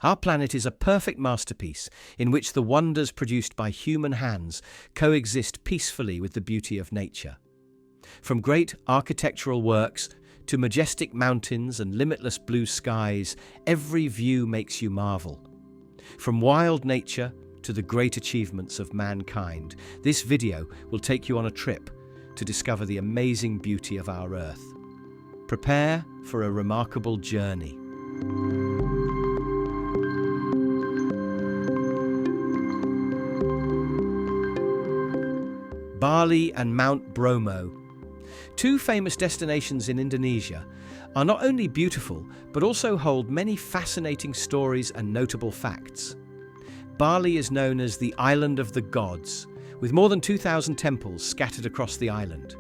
Our planet is a perfect masterpiece in which the wonders produced by human hands coexist peacefully with the beauty of nature. From great architectural works to majestic mountains and limitless blue skies, every view makes you marvel. From wild nature to the great achievements of mankind, this video will take you on a trip to discover the amazing beauty of our Earth. Prepare for a remarkable journey. Bali and Mount Bromo. Two famous destinations in Indonesia are not only beautiful, but also hold many fascinating stories and notable facts. Bali is known as the Island of the Gods, with more than 2,000 temples scattered across the island.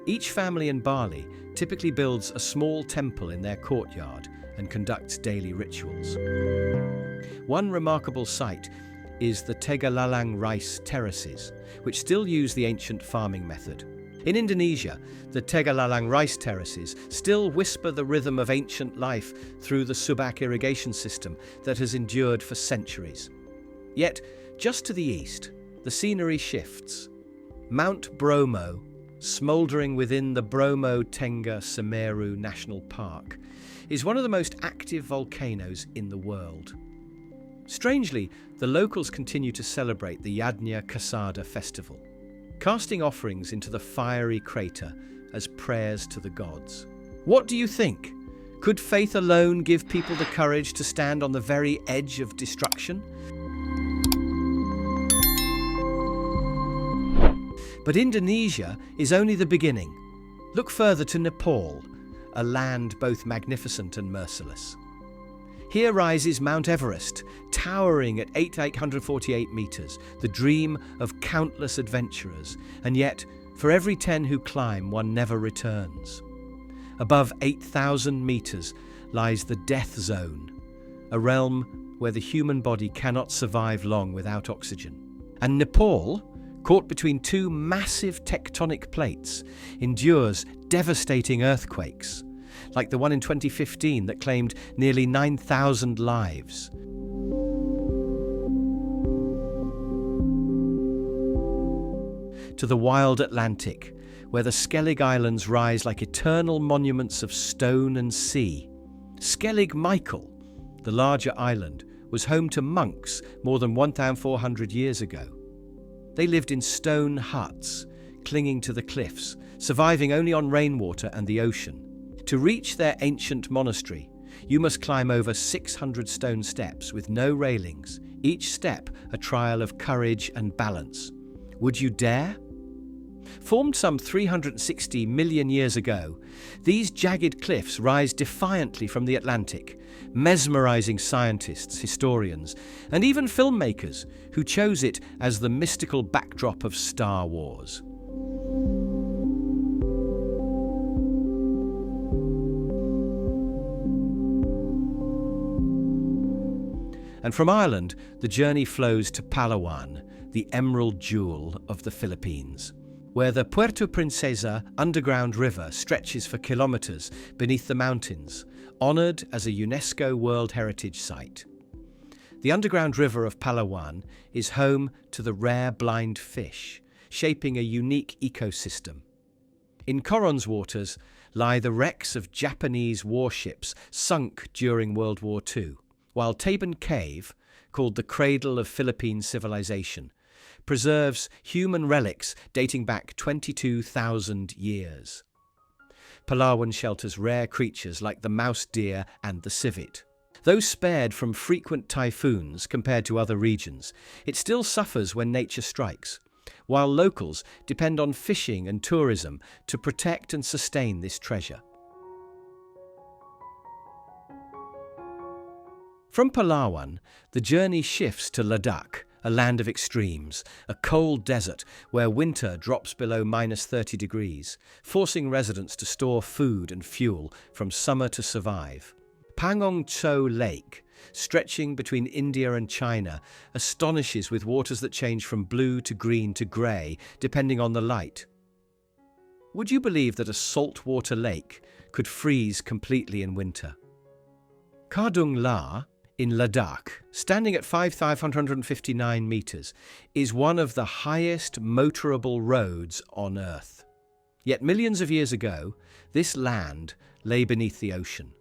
Each family in Bali typically builds a small temple in their courtyard and conducts daily rituals. One remarkable site is the Tegalalang rice terraces, which still use the ancient farming method. In Indonesia, the Tegalalang rice terraces still whisper the rhythm of ancient life through the Subak irrigation system that has endured for centuries. Yet, just to the east, the scenery shifts. Mount Bromo, smouldering within the Bromo Tengah Semeru National Park, is one of the most active volcanoes in the world. Strangely, the locals continue to celebrate the Yadnya Kasada festival, casting offerings into the fiery crater as prayers to the gods. What do you think? Could faith alone give people the courage to stand on the very edge of destruction? But Indonesia is only the beginning. Look further to Nepal, a land both magnificent and merciless. Here rises Mount Everest, towering at 848 meters, the dream of countless adventurers, and yet, for every 10 who climb, one never returns. Above 8,000 meters lies the death zone, a realm where the human body cannot survive long without oxygen. And Nepal, caught between two massive tectonic plates, endures devastating earthquakes, like the one in 2015 that claimed nearly 9,000 lives. To the wild Atlantic, where the Skellig Islands rise like eternal monuments of stone and sea. Skellig Michael, the larger island, was home to monks more than 1,400 years ago. They lived in stone huts, clinging to the cliffs, surviving only on rainwater and the ocean. To reach their ancient monastery, you must climb over 600 stone steps with no railings, each step a trial of courage and balance. Would you dare? Formed some 360 million years ago, these jagged cliffs rise defiantly from the Atlantic, mesmerizing scientists, historians, and even filmmakers who chose it as the mystical backdrop of Star Wars. And from Ireland, the journey flows to Palawan, the emerald jewel of the Philippines, where the Puerto Princesa underground river stretches for kilometers beneath the mountains, honored as a UNESCO World Heritage Site. The underground river of Palawan is home to the rare blind fish, shaping a unique ecosystem. In Coron's waters lie the wrecks of Japanese warships sunk during World War II, while Taban Cave, called the Cradle of Philippine Civilization, preserves human relics dating back 22,000 years. Palawan shelters rare creatures like the mouse deer and the civet. Though spared from frequent typhoons compared to other regions, it still suffers when nature strikes, while locals depend on fishing and tourism to protect and sustain this treasure. From Palawan, the journey shifts to Ladakh, a land of extremes, a cold desert where winter drops below -30 degrees, forcing residents to store food and fuel from summer to survive. Pangong Tso Lake, stretching between India and China, astonishes with waters that change from blue to green to grey, depending on the light. Would you believe that a saltwater lake could freeze completely in winter? Kardung La, in Ladakh, standing at 5,559 meters, is one of the highest motorable roads on Earth. Yet millions of years ago, this land lay beneath the ocean.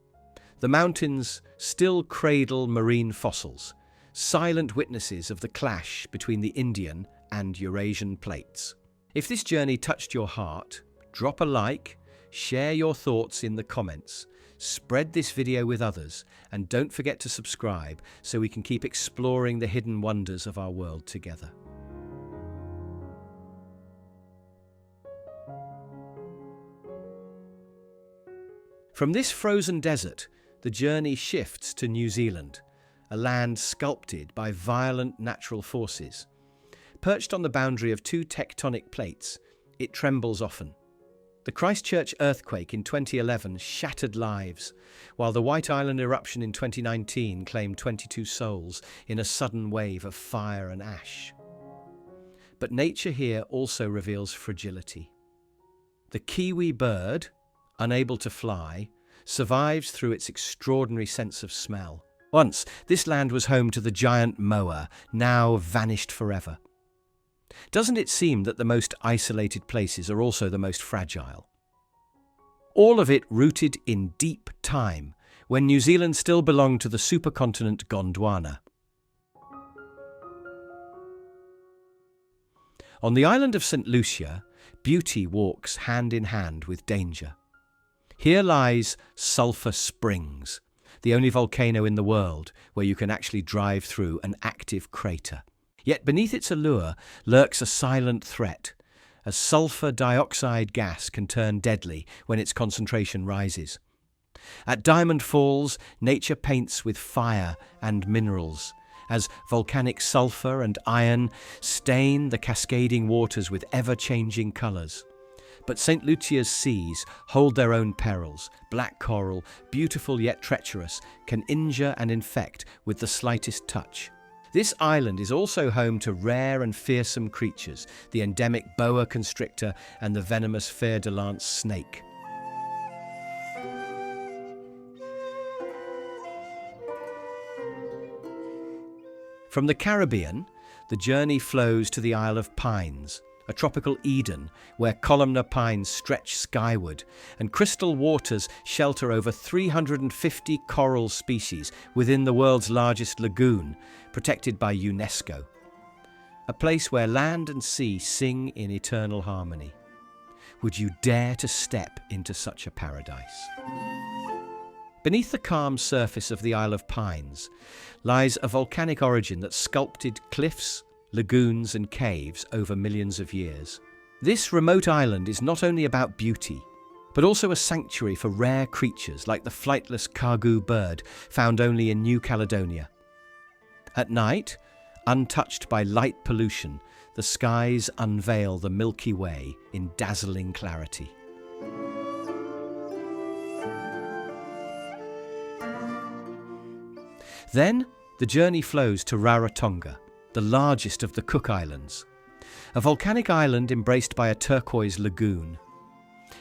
The mountains still cradle marine fossils, silent witnesses of the clash between the Indian and Eurasian plates. If this journey touched your heart, drop a like, share your thoughts in the comments, spread this video with others, and don't forget to subscribe so we can keep exploring the hidden wonders of our world together. From this frozen desert, the journey shifts to New Zealand, a land sculpted by violent natural forces. Perched on the boundary of two tectonic plates, it trembles often. The Christchurch earthquake in 2011 shattered lives, while the White Island eruption in 2019 claimed 22 souls in a sudden wave of fire and ash. But nature here also reveals fragility. The kiwi bird, unable to fly, survives through its extraordinary sense of smell. Once, this land was home to the giant moa, now vanished forever. Doesn't it seem that the most isolated places are also the most fragile? All of it rooted in deep time, when New Zealand still belonged to the supercontinent Gondwana. On the island of St. Lucia, beauty walks hand in hand with danger. Here lies Sulphur Springs, the only volcano in the world where you can actually drive through an active crater. Yet beneath its allure lurks a silent threat, as sulfur dioxide gas can turn deadly when its concentration rises. At Diamond Falls, nature paints with fire and minerals, as volcanic sulfur and iron stain the cascading waters with ever-changing colours. But St. Lucia's seas hold their own perils. Black coral, beautiful yet treacherous, can injure and infect with the slightest touch. This island is also home to rare and fearsome creatures, the endemic boa constrictor and the venomous fer-de-lance snake. From the Caribbean, the journey flows to the Isle of Pines, a tropical Eden where columnar pines stretch skyward and crystal waters shelter over 350 coral species within the world's largest lagoon, protected by UNESCO. A place where land and sea sing in eternal harmony. Would you dare to step into such a paradise? Beneath the calm surface of the Isle of Pines lies a volcanic origin that sculpted cliffs, lagoons and caves over millions of years. This remote island is not only about beauty, but also a sanctuary for rare creatures like the flightless cargoo bird found only in New Caledonia. At night, untouched by light pollution, the skies unveil the Milky Way in dazzling clarity. Then, the journey flows to Rarotonga, the largest of the Cook Islands, a volcanic island embraced by a turquoise lagoon.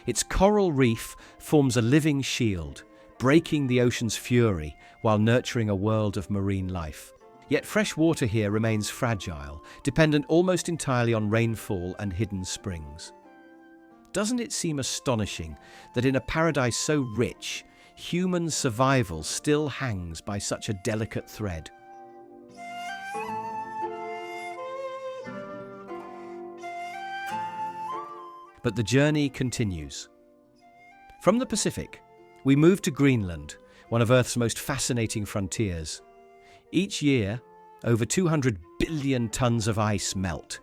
Its coral reef forms a living shield, breaking the ocean's fury while nurturing a world of marine life. Yet fresh water here remains fragile, dependent almost entirely on rainfall and hidden springs. Doesn't it seem astonishing that in a paradise so rich, human survival still hangs by such a delicate thread? But the journey continues. From the Pacific, we move to Greenland, one of Earth's most fascinating frontiers. Each year, over 200 billion tons of ice melt,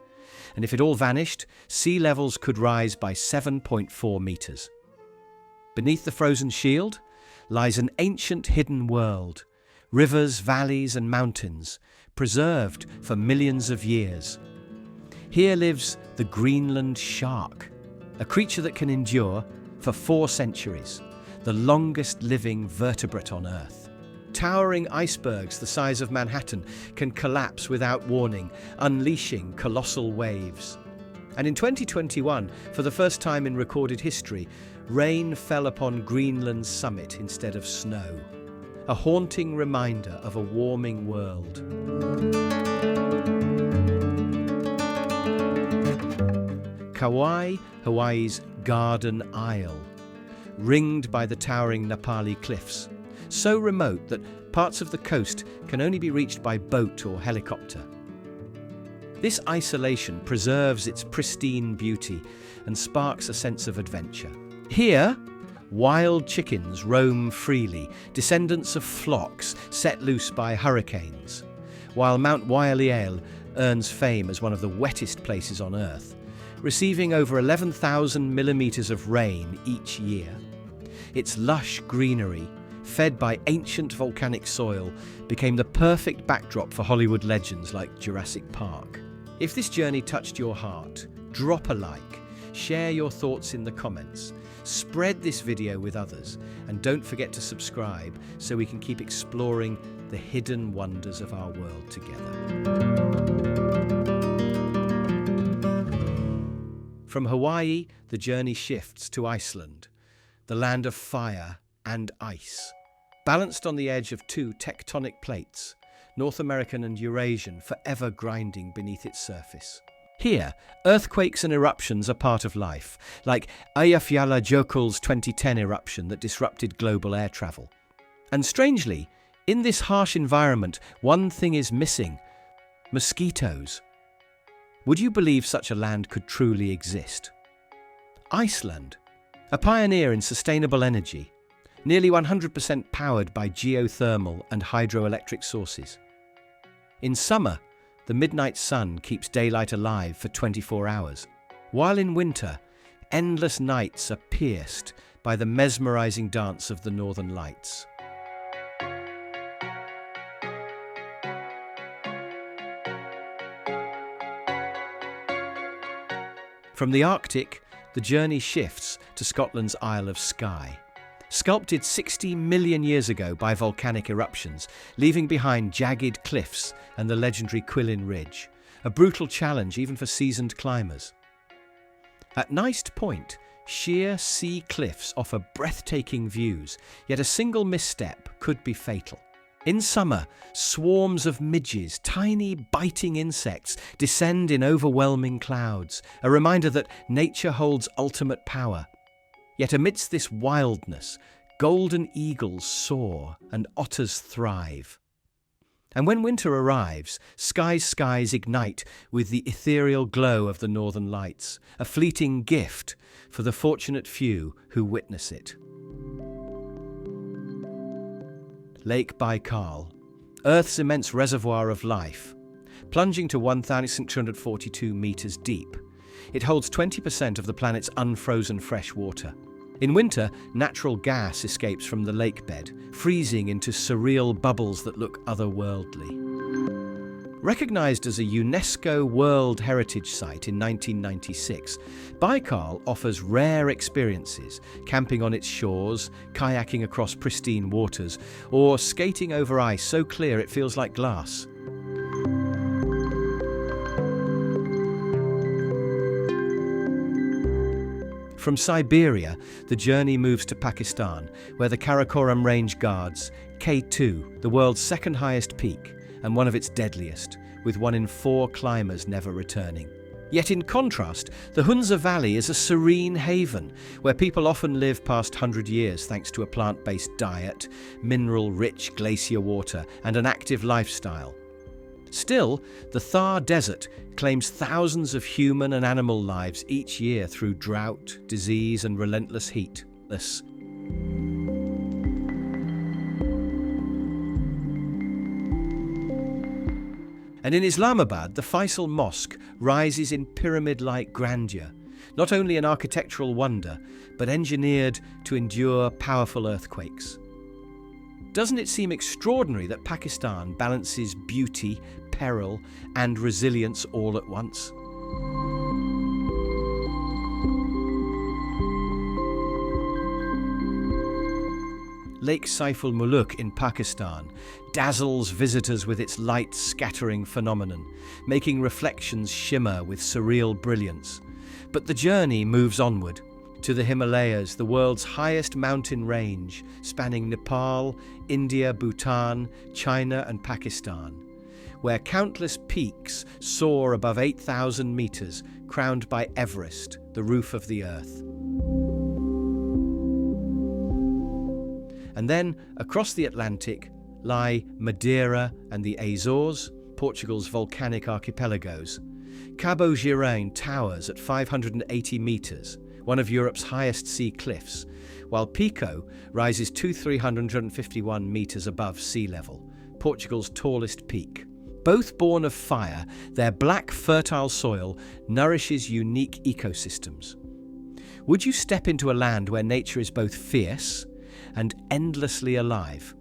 and if it all vanished, sea levels could rise by 7.4 meters. Beneath the frozen shield lies an ancient hidden world, rivers, valleys and mountains, preserved for millions of years. Here lives the Greenland shark, a creature that can endure for 4 centuries, the longest living vertebrate on Earth. Towering icebergs the size of Manhattan can collapse without warning, unleashing colossal waves. And in 2021, for the first time in recorded history, rain fell upon Greenland's summit instead of snow. a haunting reminder of a warming world. Kauai, Hawaii's Garden Isle, ringed by the towering Napali cliffs, so remote that parts of the coast can only be reached by boat or helicopter. This isolation preserves its pristine beauty and sparks a sense of adventure. Here, wild chickens roam freely, descendants of flocks set loose by hurricanes, while Mount Waialeale earns fame as one of the wettest places on Earth, receiving over 11,000 millimeters of rain each year. Its lush greenery, fed by ancient volcanic soil, became the perfect backdrop for Hollywood legends like Jurassic Park. If this journey touched your heart, drop a like, share your thoughts in the comments, spread this video with others, and don't forget to subscribe so we can keep exploring the hidden wonders of our world together. From Hawaii, the journey shifts to Iceland, the land of fire and ice. Balanced on the edge of two tectonic plates, North American and Eurasian, forever grinding beneath its surface. Here, earthquakes and eruptions are part of life, like Eyjafjallajökull's 2010 eruption that disrupted global air travel. And strangely, in this harsh environment, one thing is missing: mosquitoes. Would you believe such a land could truly exist? Iceland, a pioneer in sustainable energy, nearly 100% powered by geothermal and hydroelectric sources. In summer, the midnight sun keeps daylight alive for 24 hours, while in winter, endless nights are pierced by the mesmerizing dance of the Northern Lights. From the Arctic, the journey shifts to Scotland's Isle of Skye. Sculpted 60 million years ago by volcanic eruptions, leaving behind jagged cliffs and the legendary Quillen Ridge, a brutal challenge even for seasoned climbers. At Neist Point, sheer sea cliffs offer breathtaking views, yet a single misstep could be fatal. In summer, swarms of midges, tiny biting insects, descend in overwhelming clouds, a reminder that nature holds ultimate power. Yet amidst this wildness, golden eagles soar and otters thrive. And when winter arrives, Skye's skies ignite with the ethereal glow of the Northern Lights, a fleeting gift for the fortunate few who witness it. Lake Baikal, Earth's immense reservoir of life. Plunging to 1,642 meters deep, it holds 20% of the planet's unfrozen fresh water. In winter, natural gas escapes from the lake bed, freezing into surreal bubbles that look otherworldly. Recognized as a UNESCO World Heritage Site in 1996, Baikal offers rare experiences, camping on its shores, kayaking across pristine waters, or skating over ice so clear it feels like glass. From Siberia, the journey moves to Pakistan, where the Karakoram Range guards K2, the world's second highest peak, and one of its deadliest, with 1 in 4 climbers never returning. Yet in contrast, the Hunza Valley is a serene haven, where people often live past 100 years thanks to a plant-based diet, mineral-rich glacier water, and an active lifestyle. Still, the Thar Desert claims thousands of human and animal lives each year through drought, disease, and relentless heat. And in Islamabad, the Faisal Mosque rises in pyramid-like grandeur, not only an architectural wonder, but engineered to endure powerful earthquakes. Doesn't it seem extraordinary that Pakistan balances beauty, peril, and resilience all at once? Lake Saiful Muluk in Pakistan dazzles visitors with its light scattering phenomenon, making reflections shimmer with surreal brilliance. But the journey moves onward. to the Himalayas, the world's highest mountain range, spanning Nepal, India, Bhutan, China and Pakistan, where countless peaks soar above 8,000 meters, crowned by Everest, the roof of the earth. And then, across the Atlantic, lie Madeira and the Azores, Portugal's volcanic archipelagos. Cabo Girone towers at 580 meters, one of Europe's highest sea cliffs, while Pico rises to 351 meters above sea level, Portugal's tallest peak. Both born of fire, their black, fertile soil nourishes unique ecosystems. Would you step into a land where nature is both fierce and endlessly alive?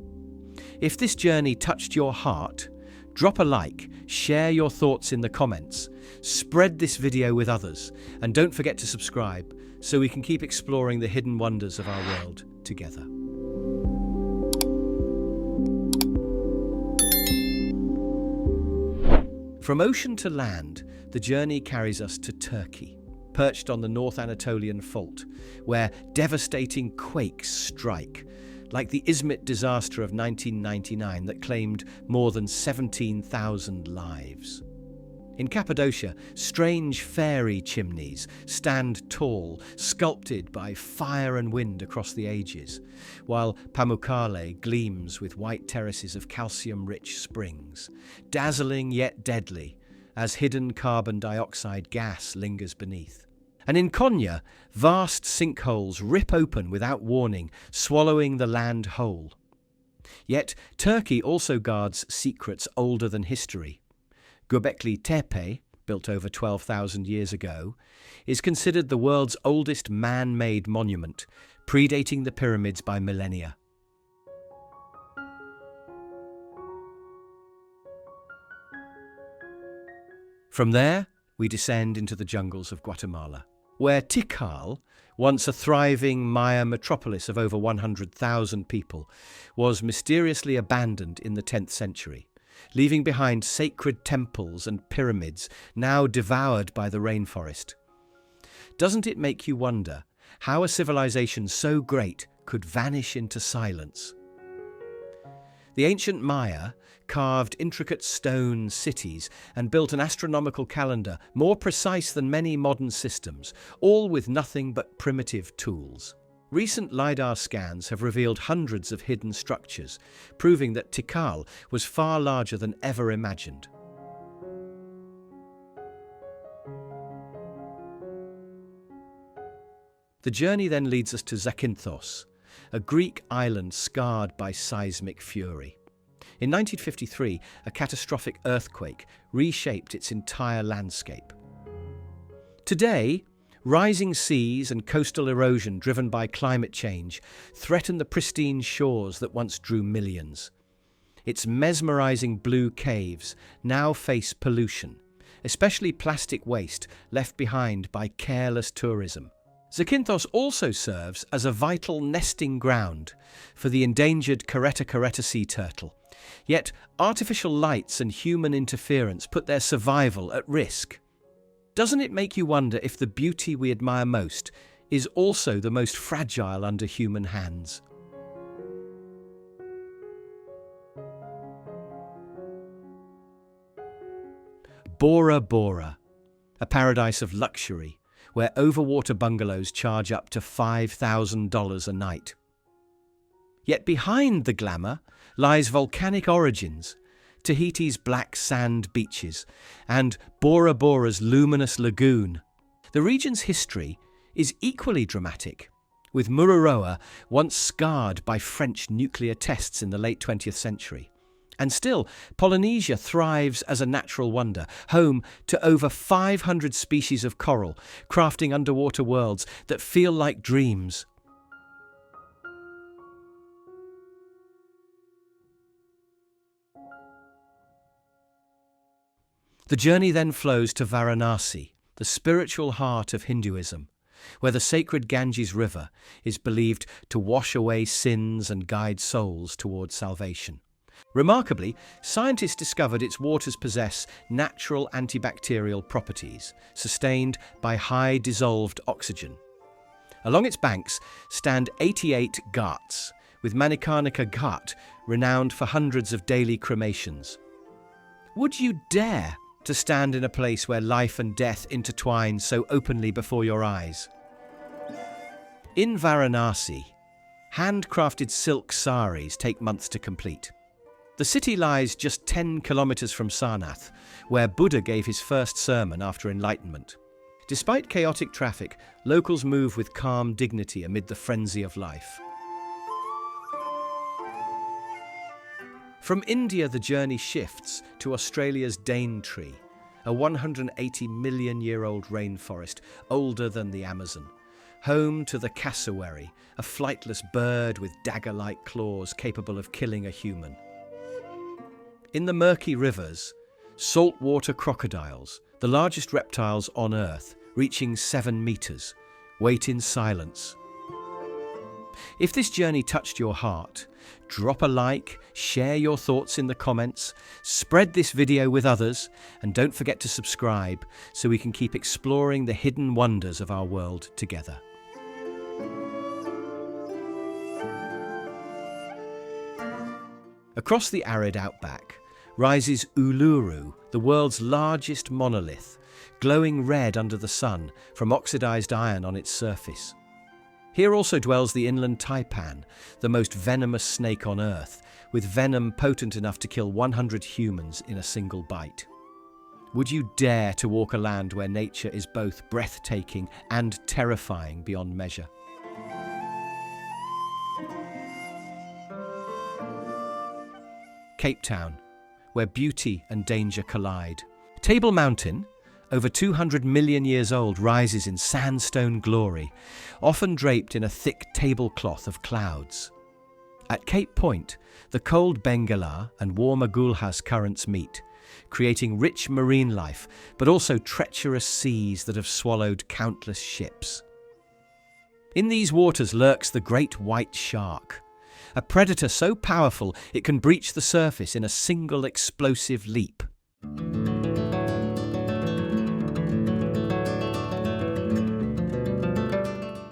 If this journey touched your heart, drop a like, share your thoughts in the comments, spread this video with others, and don't forget to subscribe so we can keep exploring the hidden wonders of our world together. From ocean to land, the journey carries us to Turkey, perched on the North Anatolian Fault, where devastating quakes strike, like the Izmit disaster of 1999 that claimed more than 17,000 lives. In Cappadocia, strange fairy chimneys stand tall, sculpted by fire and wind across the ages, while Pamukkale gleams with white terraces of calcium-rich springs, dazzling yet deadly as hidden carbon dioxide gas lingers beneath. And in Konya, vast sinkholes rip open without warning, swallowing the land whole. Yet Turkey also guards secrets older than history. Göbekli Tepe, built over 12,000 years ago, is considered the world's oldest man-made monument, predating the pyramids by millennia. From there, we descend into the jungles of Guatemala, where Tikal, once a thriving Maya metropolis of over 100,000 people, was mysteriously abandoned in the 10th century, leaving behind sacred temples and pyramids now devoured by the rainforest. Doesn't it make you wonder how a civilization so great could vanish into silence? The ancient Maya carved intricate stone cities and built an astronomical calendar more precise than many modern systems, all with nothing but primitive tools. Recent LiDAR scans have revealed hundreds of hidden structures, proving that Tikal was far larger than ever imagined. The journey then leads us to Zakynthos, a Greek island scarred by seismic fury. In 1953, a catastrophic earthquake reshaped its entire landscape. Today, rising seas and coastal erosion driven by climate change threaten the pristine shores that once drew millions. Its mesmerizing blue caves now face pollution, especially plastic waste left behind by careless tourism. Zakynthos also serves as a vital nesting ground for the endangered caretta sea turtle. Yet artificial lights and human interference put their survival at risk. Doesn't it make you wonder if the beauty we admire most is also the most fragile under human hands? Bora Bora, a paradise of luxury, where overwater bungalows charge up to $5,000 a night. Yet behind the glamour lies volcanic origins, Tahiti's black sand beaches, and Bora Bora's luminous lagoon. The region's history is equally dramatic, with Mururoa once scarred by French nuclear tests in the late 20th century. And still, Polynesia thrives as a natural wonder, home to over 500 species of coral, crafting underwater worlds that feel like dreams. The journey then flows to Varanasi, the spiritual heart of Hinduism, where the sacred Ganges River is believed to wash away sins and guide souls towards salvation. Remarkably, scientists discovered its waters possess natural antibacterial properties, sustained by high dissolved oxygen. Along its banks stand 88 ghats, with Manikarnika Ghat renowned for hundreds of daily cremations. Would you dare to stand in a place where life and death intertwine so openly before your eyes? In Varanasi, handcrafted silk saris take months to complete. The city lies just 10 kilometers from Sarnath, where Buddha gave his first sermon after enlightenment. Despite chaotic traffic, locals move with calm dignity amid the frenzy of life. From India, the journey shifts to Australia's Daintree, a 180-million-year-old rainforest older than the Amazon, home to the cassowary, a flightless bird with dagger-like claws capable of killing a human. In the murky rivers, saltwater crocodiles, the largest reptiles on Earth, reaching 7 meters, wait in silence. If this journey touched your heart, drop a like, share your thoughts in the comments, spread this video with others, and don't forget to subscribe so we can keep exploring the hidden wonders of our world together. Across the arid outback rises Uluru, the world's largest monolith, glowing red under the sun from oxidized iron on its surface. Here also dwells the inland taipan, the most venomous snake on Earth, with venom potent enough to kill 100 humans in a single bite. Would you dare to walk a land where nature is both breathtaking and terrifying beyond measure? Cape Town, where beauty and danger collide. Table Mountain, over 200 million years old, rises in sandstone glory, often draped in a thick tablecloth of clouds. At Cape Point, the cold Benguela and warm Agulhas currents meet, creating rich marine life, but also treacherous seas that have swallowed countless ships. In these waters lurks the great white shark, a predator so powerful it can breach the surface in a single explosive leap.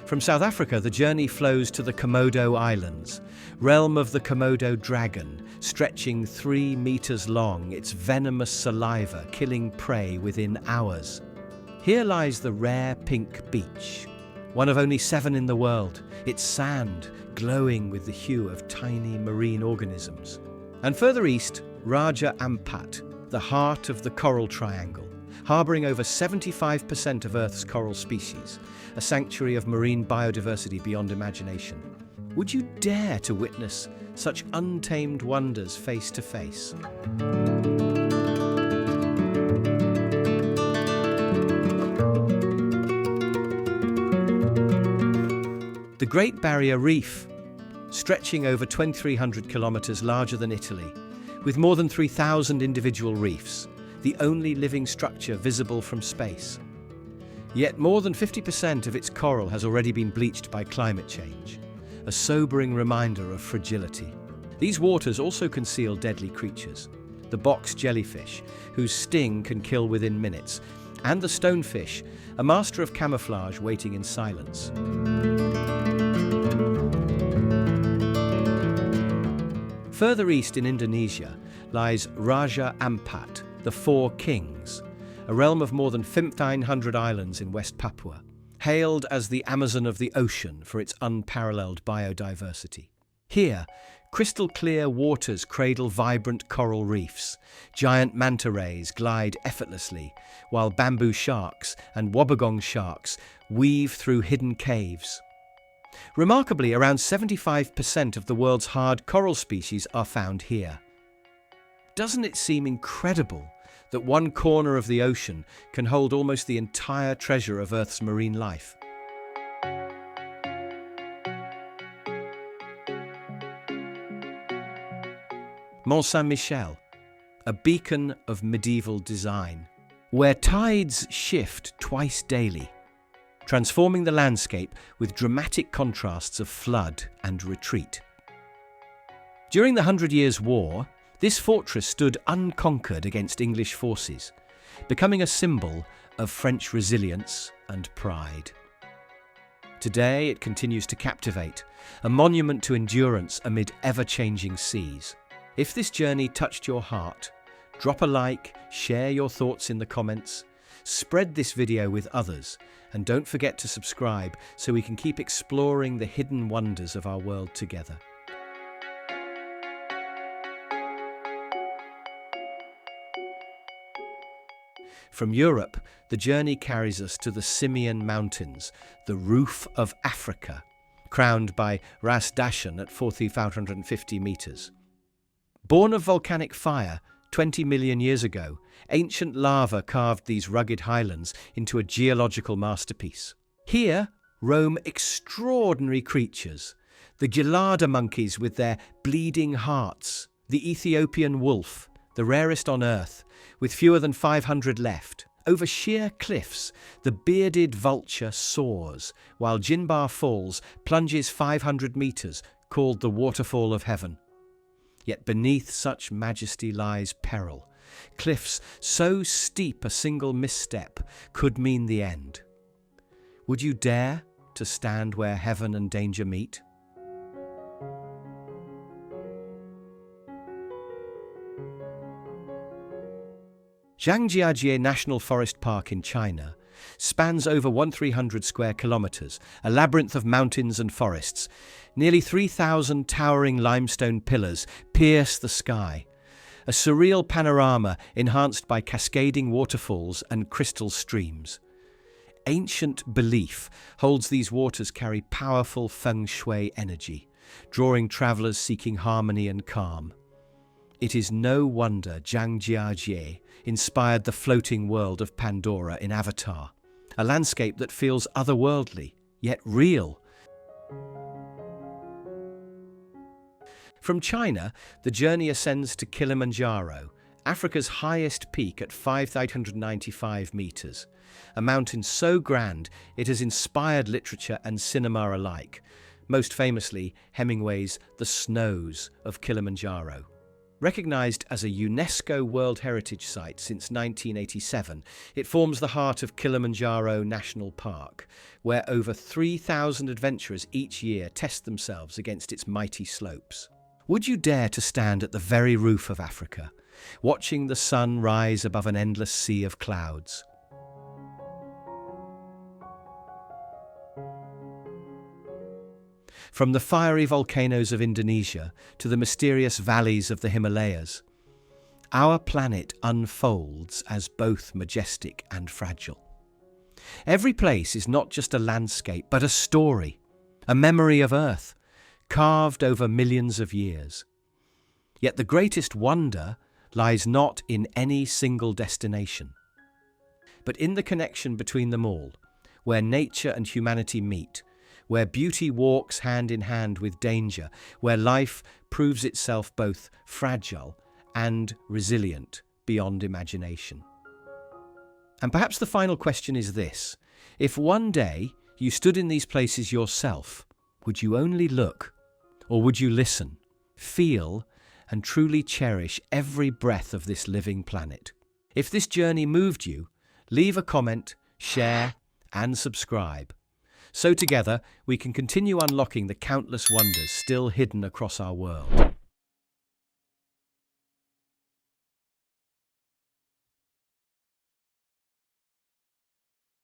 From South Africa, the journey flows to the Komodo Islands, realm of the Komodo dragon, stretching 3 meters long, its venomous saliva killing prey within hours. Here lies the rare pink beach, one of only 7 in the world, its sand glowing with the hue of tiny marine organisms. And further east, Raja Ampat, the heart of the Coral Triangle, harbouring over 75% of Earth's coral species, a sanctuary of marine biodiversity beyond imagination. Would you dare to witness such untamed wonders face to face? The Great Barrier Reef, stretching over 2,300 kilometres larger than Italy, with more than 3,000 individual reefs, the only living structure visible from space. Yet more than 50% of its coral has already been bleached by climate change, a sobering reminder of fragility. These waters also conceal deadly creatures, the box jellyfish, whose sting can kill within minutes, and the stonefish, a master of camouflage waiting in silence. Further east in Indonesia lies Raja Ampat, the Four Kings, a realm of more than 1,500 islands in West Papua, hailed as the Amazon of the ocean for its unparalleled biodiversity. Here, crystal-clear waters cradle vibrant coral reefs, giant manta rays glide effortlessly, while bamboo sharks and wobbegong sharks weave through hidden caves. Remarkably, around 75% of the world's hard coral species are found here. Doesn't it seem incredible that one corner of the ocean can hold almost the entire treasure of Earth's marine life? Mont Saint-Michel, a beacon of medieval design, where tides shift twice daily, transforming the landscape with dramatic contrasts of flood and retreat. During the 100 Years' War, this fortress stood unconquered against English forces, becoming a symbol of French resilience and pride. Today it continues to captivate, a monument to endurance amid ever-changing seas. If this journey touched your heart, drop a like, share your thoughts in the comments, spread this video with others, and don't forget to subscribe so we can keep exploring the hidden wonders of our world together. From Europe, the journey carries us to the Simien Mountains, the roof of Africa, crowned by Ras Dashen at 4,550 meters. Born of volcanic fire 20 million years ago, ancient lava carved these rugged highlands into a geological masterpiece. Here roam extraordinary creatures, the gelada monkeys with their bleeding hearts, the Ethiopian wolf, the rarest on Earth, with fewer than 500 left. Over sheer cliffs, the bearded vulture soars, while Jinbar Falls plunges 500 meters, called the Waterfall of Heaven. Yet beneath such majesty lies peril. Cliffs so steep a single misstep could mean the end. Would you dare to stand where heaven and danger meet? Zhangjiajie National Forest Park in China spans over 1,300 square kilometers, a labyrinth of mountains and forests. Nearly 3,000 towering limestone pillars pierce the sky, a surreal panorama enhanced by cascading waterfalls and crystal streams. Ancient belief holds these waters carry powerful feng shui energy, drawing travelers seeking harmony and calm. It is no wonder Zhangjiajie inspired the floating world of Pandora in Avatar, a landscape that feels otherworldly, yet real. From China, the journey ascends to Kilimanjaro, Africa's highest peak at 5,895 meters, a mountain so grand it has inspired literature and cinema alike, most famously Hemingway's The Snows of Kilimanjaro. Recognized as a UNESCO World Heritage Site since 1987, it forms the heart of Kilimanjaro National Park, where over 3,000 adventurers each year test themselves against its mighty slopes. Would you dare to stand at the very roof of Africa, watching the sun rise above an endless sea of clouds? From the fiery volcanoes of Indonesia to the mysterious valleys of the Himalayas, our planet unfolds as both majestic and fragile. Every place is not just a landscape, but a story, a memory of Earth, carved over millions of years. Yet the greatest wonder lies not in any single destination, but in the connection between them all, where nature and humanity meet, where beauty walks hand in hand with danger, where life proves itself both fragile and resilient beyond imagination. And perhaps the final question is this: if one day you stood in these places yourself, would you only look, or would you listen, feel, and truly cherish every breath of this living planet? If this journey moved you, leave a comment, share, and subscribe. So together, we can continue unlocking the countless wonders still hidden across our world.